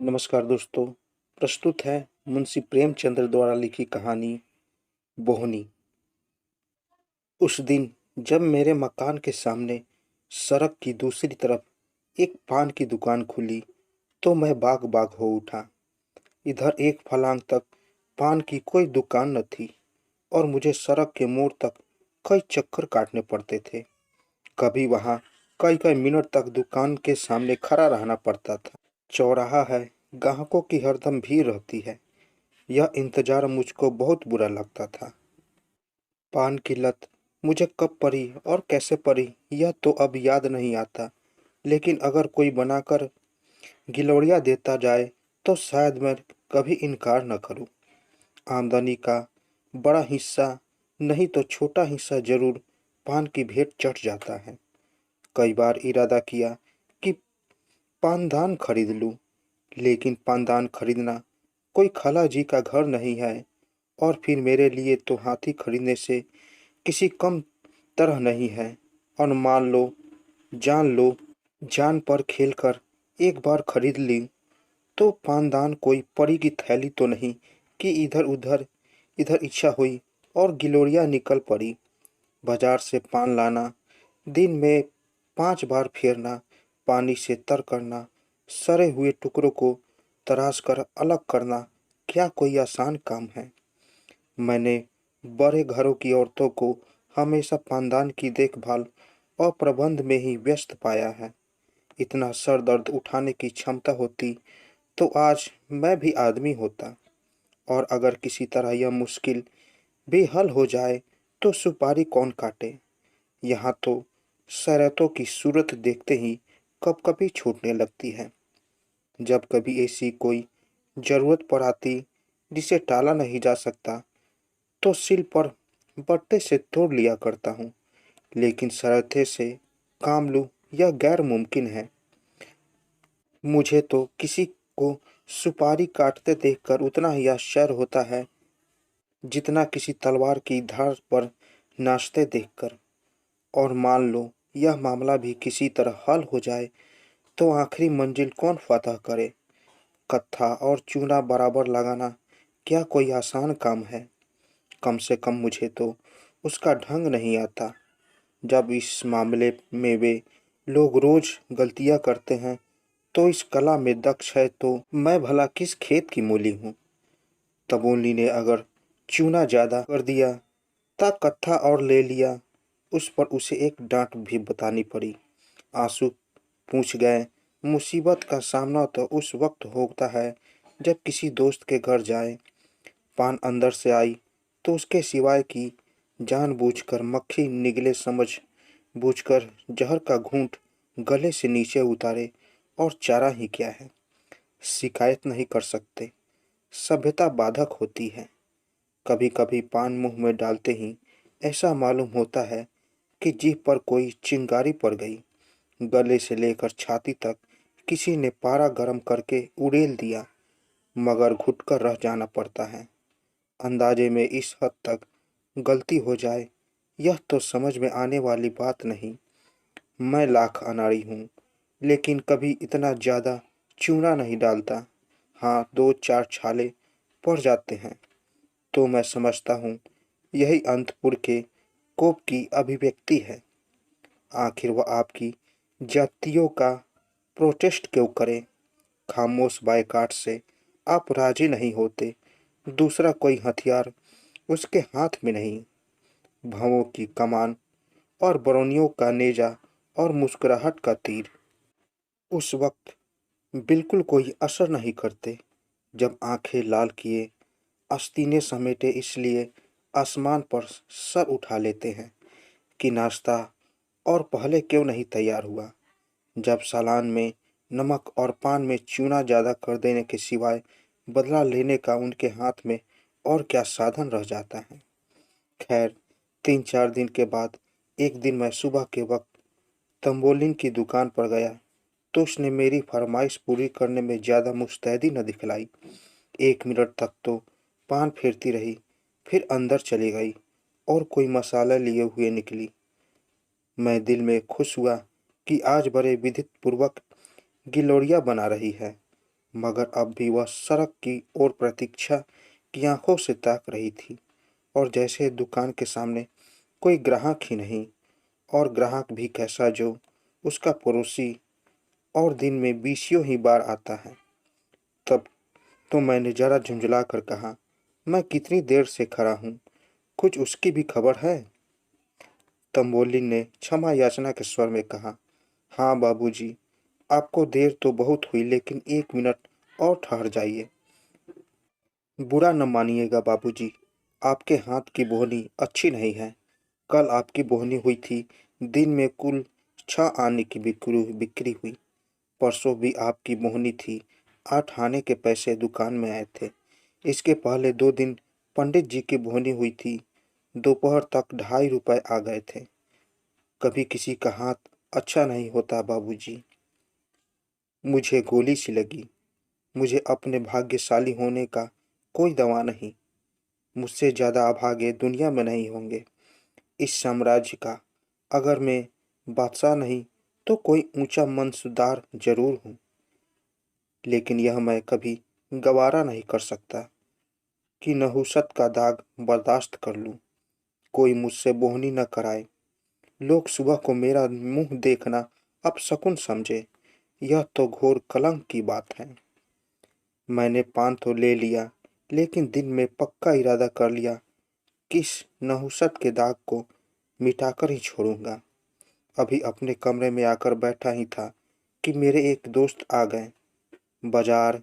नमस्कार दोस्तों। प्रस्तुत है मुंशी प्रेमचंद्र द्वारा लिखी कहानी बोहनी। उस दिन जब मेरे मकान के सामने सड़क की दूसरी तरफ एक पान की दुकान खुली तो मैं बाग बाग हो उठा। इधर एक फलांग तक पान की कोई दुकान न थी और मुझे सड़क के मोड़ तक कई चक्कर काटने पड़ते थे। कभी वहां कई कई मिनट तक दुकान के सामने खड़ा रहना पड़ता था। चौराहा है, ग्राहकों की हरदम भीड़ रहती है। यह इंतजार मुझको बहुत बुरा लगता था। पान की लत मुझे कब पड़ी और कैसे पड़ी यह तो अब याद नहीं आता, लेकिन अगर कोई बनाकर गिलोरिया देता जाए तो शायद मैं कभी इनकार न करूं। आमदनी का बड़ा हिस्सा नहीं तो छोटा हिस्सा जरूर पान की भेंट चढ़ जाता है। कई बार इरादा किया कि पानदान खरीद लूं, लेकिन पानदान खरीदना कोई खाला जी का घर नहीं है और फिर मेरे लिए तो हाथी खरीदने से किसी कम तरह नहीं है। और मान लो, जान लो, जान पर खेलकर एक बार खरीद ली तो पानदान कोई परी की थैली तो नहीं कि इधर उधर इधर इच्छा हुई और गिलोरिया निकल पड़ी। बाजार से पान लाना, दिन में 5 बार फेरना, पानी से तर करना, सड़े हुए टुकड़ों को तराश कर अलग करना, क्या कोई आसान काम है? मैंने बड़े घरों की औरतों को हमेशा पानदान की देखभाल और प्रबंध में ही व्यस्त पाया है। इतना सर दर्द उठाने की क्षमता होती तो आज मैं भी आदमी होता। और अगर किसी तरह यह मुश्किल भी हल हो जाए तो सुपारी कौन काटे? यहाँ तो शर्तों की सूरत देखते ही कपकपी छूटने लगती है। जब कभी ऐसी कोई जरूरत पड़ आती जिसे टाला नहीं जा सकता तो सिल पर बट्टे से तोड़ लिया करता हूँ, लेकिन शर्तें से काम लूँ यह गैर मुमकिन है। मुझे तो किसी को सुपारी काटते देखकर उतना ही आश्चर्य होता है जितना किसी तलवार की धार पर नाचते देखकर। और मान लो यह मामला भी किसी तरह हल हो जाए तो आखिरी मंजिल कौन फतह करे? कत्था और चूना बराबर लगाना क्या कोई आसान काम है? कम से कम मुझे तो उसका ढंग नहीं आता। जब इस मामले में वे लोग रोज गलतियां करते हैं तो इस कला में दक्ष है तो मैं भला किस खेत की मूली हूँ? तबोली ने अगर चूना ज्यादा कर दिया ता कत्था और ले लिया, उस पर उसे एक डांट भी बतानी पड़ी। आंसू पूछ गए। मुसीबत का सामना तो उस वक्त होता है जब किसी दोस्त के घर जाए। पान अंदर से आई तो उसके सिवाय की जानबूझकर मक्खी निगले, समझ बूझकर जहर का घूंट गले से नीचे उतारे, और चारा ही क्या है? शिकायत नहीं कर सकते, सभ्यता बाधक होती है। कभी कभी पान मुंह में डालते ही ऐसा मालूम होता है कि जीभ पर कोई चिंगारी पड़ गई। गले से लेकर छाती तक किसी ने पारा गर्म करके उड़ेल दिया, मगर घुटकर रह जाना पड़ता है। अंदाजे में इस हद तक गलती हो जाए यह तो समझ में आने वाली बात नहीं। मैं लाख अनाड़ी हूँ, लेकिन कभी इतना ज़्यादा चूना नहीं डालता। हाँ, 2-4 छाले पड़ जाते हैं तो मैं समझता हूँ यही अंतपुर के कोप की अभिव्यक्ति है। आखिर वह आपकी जातियों का प्रोटेस्ट क्यों करे? खामोश बायकाट से आप राजी नहीं होते। दूसरा कोई हथियार उसके हाथ में नहीं। भवों की कमान और बरौनियों का नेजा और मुस्कुराहट का तीर उस वक्त बिल्कुल कोई असर नहीं करते जब आंखें लाल किए आस्तीने समेटे इसलिए आसमान पर सर उठा लेते हैं कि नाश्ता और पहले क्यों नहीं तैयार हुआ। जब सालान में नमक और पान में चूना ज़्यादा कर देने के सिवाय बदला लेने का उनके हाथ में और क्या साधन रह जाता है। खैर, 3-4 दिन के बाद एक दिन मैं सुबह के वक्त तंबोलिन की दुकान पर गया तो उसने मेरी फरमाइश पूरी करने में ज़्यादा मुस्तैदी न दिखलाई। 1 मिनट तक तो पान फेरती रही, फिर अंदर चली गई और कोई मसाला लिए हुए निकली। मैं दिल में खुश हुआ कि आज बड़े विधित पूर्वक गिलोरिया बना रही है। मगर अब भी वह सड़क की ओर प्रतीक्षा की आंखों से ताक रही थी, और जैसे दुकान के सामने कोई ग्राहक ही नहीं, और ग्राहक भी कैसा जो उसका पड़ोसी और दिन में बीसियों ही बार आता है। तब तो मैंने जरा झुंझला कर कहा, मैं कितनी देर से खड़ा हूँ, कुछ उसकी भी खबर है? तम्बोलिन ने क्षमा याचना के स्वर में कहा, हाँ बाबूजी, आपको देर तो बहुत हुई, लेकिन 1 मिनट और ठहर जाइए। बुरा न मानिएगा बाबूजी, आपके हाथ की बोहनी अच्छी नहीं है। कल आपकी बोहनी हुई थी, दिन में कुल 6 आने की बिक्री हुई। परसों भी आपकी मोहनी थी, 8 आने के पैसे दुकान में आए थे। इसके पहले 2 दिन पंडित जी की बोहनी हुई थी, दोपहर तक 2.5 रुपए आ गए थे। कभी किसी का हाथ अच्छा नहीं होता बाबूजी। मुझे गोली सी लगी। मुझे अपने भाग्यशाली होने का कोई दावा नहीं। मुझसे ज़्यादा अभागे दुनिया में नहीं होंगे इस साम्राज्य का। अगर मैं बादशाह नहीं तो कोई ऊंचा मनसुदार जरूर हूँ, लेकिन यह मैं कभी गवारा नहीं कर सकता कि नहुसत का दाग बर्दाश्त कर लूँ। कोई मुझसे बोहनी न कराए। लोग सुबह को मेरा मुंह देखना अपशकुन समझे, यह तो घोर कलंक की बात है। मैंने पान तो ले लिया, लेकिन दिन में पक्का इरादा कर लिया कि इस नहुसत के दाग को मिटाकर ही छोड़ूंगा। अभी अपने कमरे में आकर बैठा ही था कि मेरे एक दोस्त आ गए। बाजार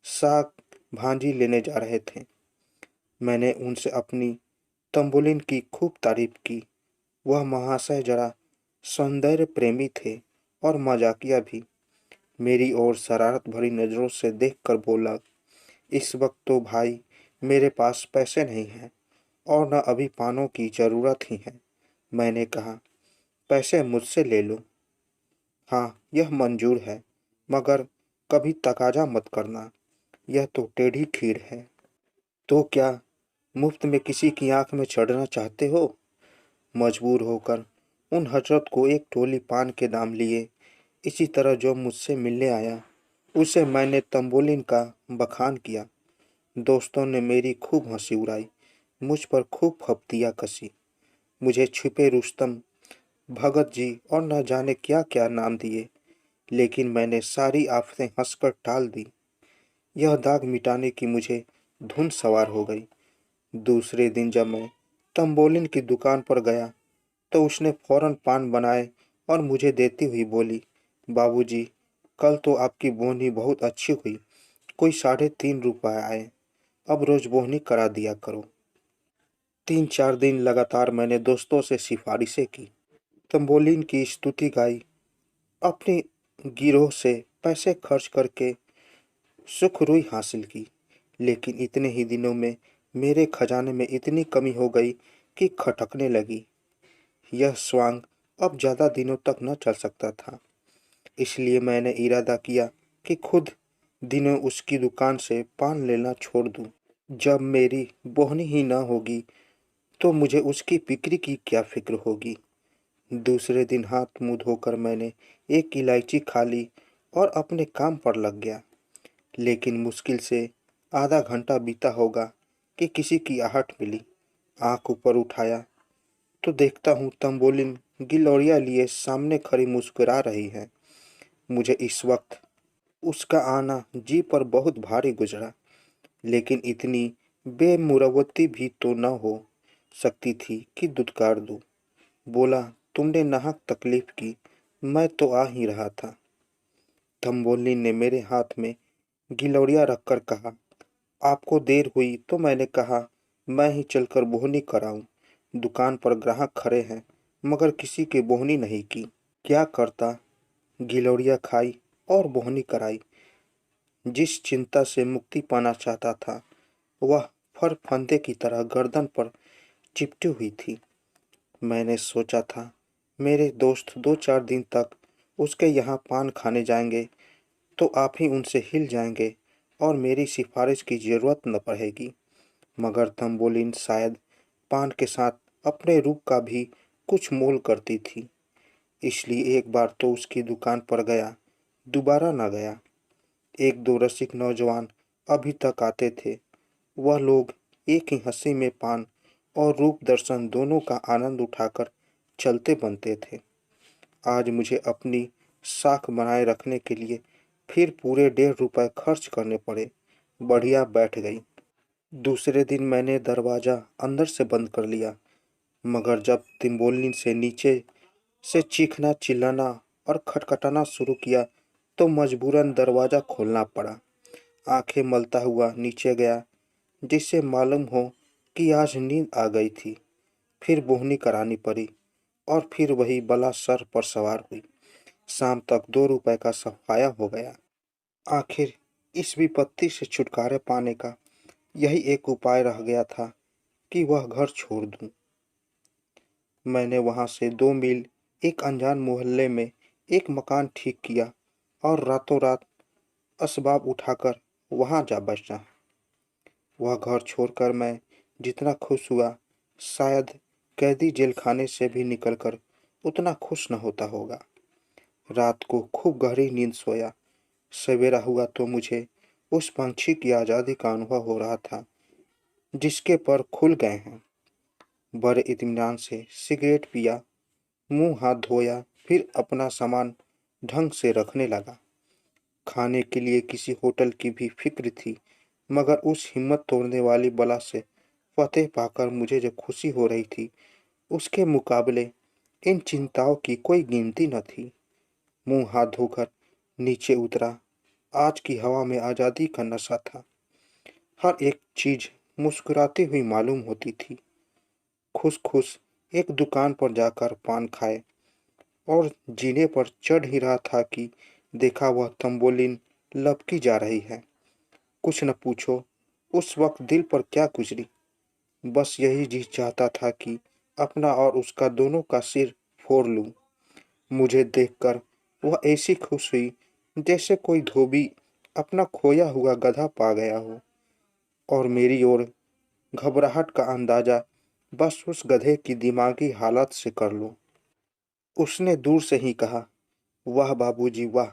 साग भांजी लेने जा रहे थे। मैंने उनसे अपनी तंबुलिन की खूब तारीफ की। वह महाशय जरा सौंदर्य प्रेमी थे और मजाकिया भी। मेरी ओर शरारत भरी नज़रों से देखकर बोला, इस वक्त तो भाई मेरे पास पैसे नहीं हैं और न अभी पानों की ज़रूरत ही है। मैंने कहा, पैसे मुझसे ले लो। हाँ, यह मंजूर है, मगर कभी तकाजा मत करना, यह तो टेढ़ी खीर है। तो क्या मुफ्त में किसी की आंख में चढ़ना चाहते हो? मजबूर होकर उन हजरत को एक टोली पान के दाम लिए। इसी तरह जो मुझसे मिलने आया उसे मैंने तंबोलिन का बखान किया। दोस्तों ने मेरी खूब हंसी उड़ाई, मुझ पर खूब फप्तियाँ कसी। मुझे छुपे रुस्तम, भगत जी और न जाने क्या क्या नाम दिए, लेकिन मैंने सारी आफतें हंसकर टाल दी। यह दाग मिटाने की मुझे धुन सवार हो गई। दूसरे दिन जब मैं तंबोलिन की दुकान पर गया तो उसने फौरन पान बनाए और मुझे देती हुई बोली, बाबूजी, कल तो आपकी बोहनी बहुत अच्छी हुई, कोई 3.5 रुपए आए। अब रोज बोहनी करा दिया करो। 3-4 दिन लगातार मैंने दोस्तों से सिफारिशें की, तंबोलिन की स्तुति गाई, अपनी गिरोह से पैसे खर्च करके सुखरुई हासिल की। लेकिन इतने ही दिनों में मेरे खजाने में इतनी कमी हो गई कि खटकने लगी। यह स्वांग अब ज़्यादा दिनों तक न चल सकता था। इसलिए मैंने इरादा किया कि खुद दिनों उसकी दुकान से पान लेना छोड़ दूं। जब मेरी बोहनी ही न होगी तो मुझे उसकी बिक्री की क्या फिक्र होगी। दूसरे दिन हाथ मुंह धोकर मैंने एक इलायची खा ली और अपने काम पर लग गया। लेकिन मुश्किल से आधा घंटा बीता होगा कि किसी की आहट मिली। आंख ऊपर उठाया तो देखता हूँ तंबोलिन गिलौरिया लिए सामने खड़ी मुस्कुरा रही है। मुझे इस वक्त उसका आना जी पर बहुत भारी गुजरा, लेकिन इतनी बेमुरवती भी तो न हो सकती थी कि दुत्कार दूं। बोला, तुमने नाहक तकलीफ की, मैं तो आ ही रहा था। तंबोलिन ने मेरे हाथ में गिलौरिया रखकर कहा, आपको देर हुई तो मैंने कहा मैं ही चलकर बोहनी कराऊं। दुकान पर ग्राहक खड़े हैं, मगर किसी की बोहनी नहीं की। क्या करता, गिलौरिया खाई और बोहनी कराई। जिस चिंता से मुक्ति पाना चाहता था वह फर फंदे की तरह गर्दन पर चिपटी हुई थी। मैंने सोचा था मेरे दोस्त 2-4 दिन तक उसके यहाँ पान खाने जाएंगे तो आप ही उनसे हिल जाएंगे और मेरी सिफारिश की जरूरत न पड़ेगी। मगर तंबोलिन शायद पान के साथ अपने रूप का भी कुछ मोल करती थी, इसलिए एक बार तो उसकी दुकान पर गया, दोबारा न गया। एक दो रसिक नौजवान अभी तक आते थे। वह लोग एक ही हंसी में पान और रूप दर्शन दोनों का आनंद उठाकर चलते बनते थे। आज मुझे अपनी साख बनाए रखने के लिए फिर पूरे 1.5 रुपए खर्च करने पड़े। बढ़िया बैठ गई। दूसरे दिन मैंने दरवाज़ा अंदर से बंद कर लिया, मगर जब तिम्बोलिन से नीचे से चीखना, चिल्लाना और खटखटाना शुरू किया तो मजबूरन दरवाज़ा खोलना पड़ा। आंखें मलता हुआ नीचे गया, जिससे मालूम हो कि आज नींद आ गई थी। फिर बोहनी करानी पड़ी और फिर वही बला सर पर सवार हुई। शाम तक 2 रुपए का सफाया हो गया। आखिर इस विपत्ति से छुटकारे पाने का यही एक उपाय रह गया था कि वह घर छोड़ दूं। मैंने वहां से 2 मील एक अनजान मोहल्ले में एक मकान ठीक किया और रातों रात असबाब उठाकर वहां जा बसा। वह घर छोड़कर मैं जितना खुश हुआ, शायद कैदी जेलखाने से भी निकलकर उतना खुश न होता होगा। रात को खूब गहरी नींद सोया। सवेरा हुआ तो मुझे उस पंछी की आज़ादी का अनुभव हो रहा था जिसके पर खुल गए हैं। बड़े इत्मीनान से सिगरेट पिया, मुंह हाथ धोया, फिर अपना सामान ढंग से रखने लगा। खाने के लिए किसी होटल की भी फिक्र थी, मगर उस हिम्मत तोड़ने वाली बला से फतेह पाकर मुझे जो खुशी हो रही थी, उसके मुकाबले इन चिंताओं की कोई गिनती न थी। मुंह हाथ धोकर नीचे उतरा। आज की हवा में आज़ादी का नशा था। हर एक चीज मुस्कुराती हुई मालूम होती थी। खुश खुश एक दुकान पर जाकर पान खाए और जीने पर चढ़ ही रहा था कि देखा वह तम्बोलिन लपकी जा रही है। कुछ न पूछो, उस वक्त दिल पर क्या गुजरी। बस यही जी चाहता था कि अपना और उसका दोनों का सिर फोड़ लूं। मुझे देखकर वह ऐसी खुश हुई जैसे कोई धोबी अपना खोया हुआ गधा पा गया हो, और मेरी ओर घबराहट का अंदाजा बस उस गधे की दिमागी हालत से कर लो। उसने दूर से ही कहा, वाह बाबूजी वाह,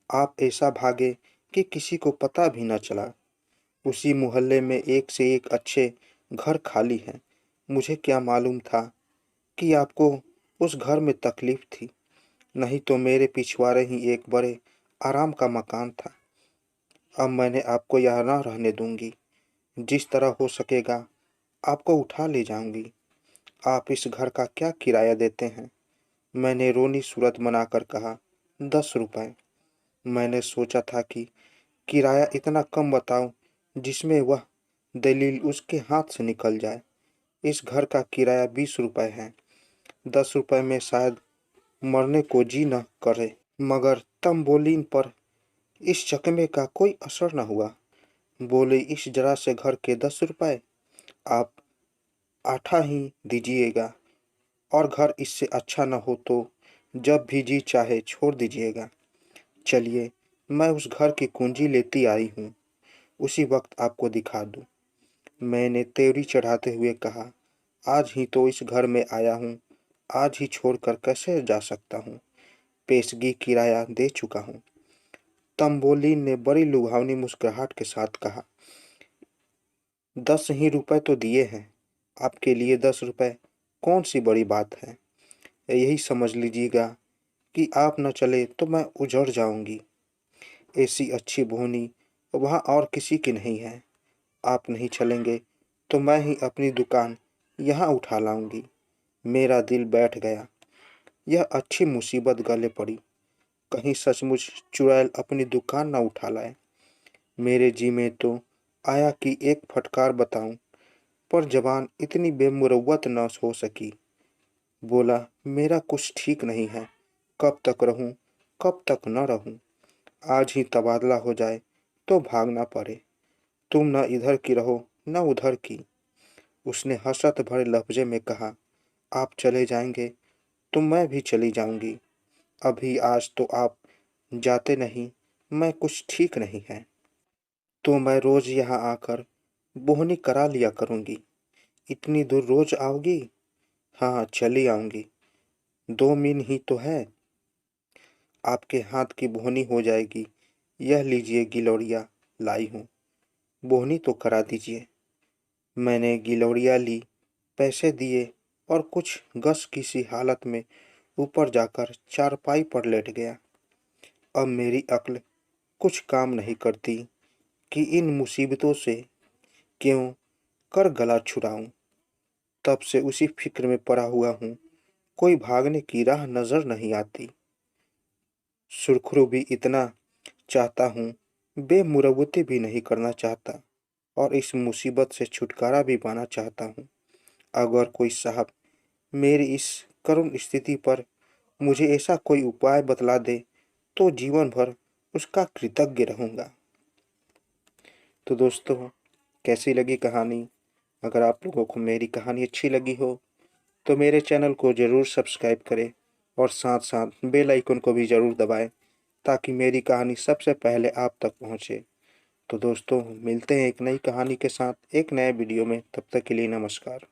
आप ऐसा भागे कि किसी को पता भी न चला। उसी मोहल्ले में एक से एक अच्छे घर खाली हैं। मुझे क्या मालूम था कि आपको उस घर में तकलीफ थी। नहीं तो मेरे पिछवाड़े ही एक बड़े आराम का मकान था। अब मैंने आपको यहाँ न रहने दूंगी। जिस तरह हो सकेगा आपको उठा ले जाऊंगी। आप इस घर का क्या किराया देते हैं? मैंने रोनी सूरत बनाकर कहा, 10 रुपए। मैंने सोचा था कि किराया इतना कम बताऊं जिसमें वह दलील उसके हाथ से निकल जाए। इस घर का किराया 20 रुपए है। 10 रुपए में शायद मरने को जी न करे। मगर तम्बोलिन पर इस चकमे का कोई असर न हुआ। बोले, इस जरा से घर के 10 रुपए आप आठा ही दीजिएगा, और घर इससे अच्छा न हो तो जब भी जी चाहे छोड़ दीजिएगा। चलिए, मैं उस घर की कुंजी लेती आई हूँ, उसी वक्त आपको दिखा दूँ। मैंने त्योरी चढ़ाते हुए कहा, आज ही तो इस घर में आया हूँ, आज ही छोड़कर कैसे जा सकता हूँ? पेशगी किराया दे चुका हूँ। तम्बोलिन ने बड़ी लुभावनी मुस्कुराहट के साथ कहा, 10 ही रुपए तो दिए हैं। आपके लिए 10 रुपए कौन सी बड़ी बात है? यही समझ लीजिएगा कि आप न चले तो मैं उजड़ जाऊंगी। ऐसी अच्छी बोहनी वहाँ और किसी की नहीं है। आप नहीं चलेंगे तो मैं ही अपनी दुकान यहाँ उठा लाऊंगी। मेरा दिल बैठ गया। यह अच्छी मुसीबत गले पड़ी। कहीं सचमुच चुड़ैल अपनी दुकान न उठा लाए। मेरे जी में तो आया कि एक फटकार बताऊं, पर जबान इतनी बेमुरव्वत न हो सकी। बोला, मेरा कुछ ठीक नहीं है। कब तक रहूं, कब तक न रहूं? आज ही तबादला हो जाए तो भागना पड़े। तुम न इधर की रहो न उधर की। उसने हसरत भरे लहजे में कहा, आप चले जाएंगे तो मैं भी चली जाऊंगी। अभी आज तो आप जाते नहीं, मैं कुछ ठीक नहीं है। तो मैं रोज यहाँ आकर बोहनी करा लिया करूंगी। इतनी दूर रोज आओगी? हाँ, चली आऊंगी। 2 मील ही तो है। आपके हाथ की बोहनी हो जाएगी। यह लीजिए गिलौरियाँ लाई हूँ, बोहनी तो करा दीजिए। मैंने गिलौरियाँ ली, पैसे दिए और कुछ गश की सी हालत में ऊपर जाकर चारपाई पर लेट गया। अब मेरी अक्ल कुछ काम नहीं करती कि इन मुसीबतों से क्यों कर गला छुड़ाऊं। तब से उसी फिक्र में पड़ा हुआ हूँ, कोई भागने की राह नजर नहीं आती। सुरखरू भी इतना चाहता हूँ, बेमुरव्वती भी नहीं करना चाहता और इस मुसीबत से छुटकारा भी पाना चाहता हूँ। अगर कोई साहब मेरी इस करुण स्थिति पर मुझे ऐसा कोई उपाय बतला दे तो जीवन भर उसका कृतज्ञ रहूँगा। तो दोस्तों, कैसी लगी कहानी? अगर आप लोगों को मेरी कहानी अच्छी लगी हो तो मेरे चैनल को ज़रूर सब्सक्राइब करें और साथ साथ बेल आइकन को भी ज़रूर दबाएं ताकि मेरी कहानी सबसे पहले आप तक पहुंचे। तो दोस्तों, मिलते हैं एक नई कहानी के साथ एक नए वीडियो में। तब तक के लिए नमस्कार।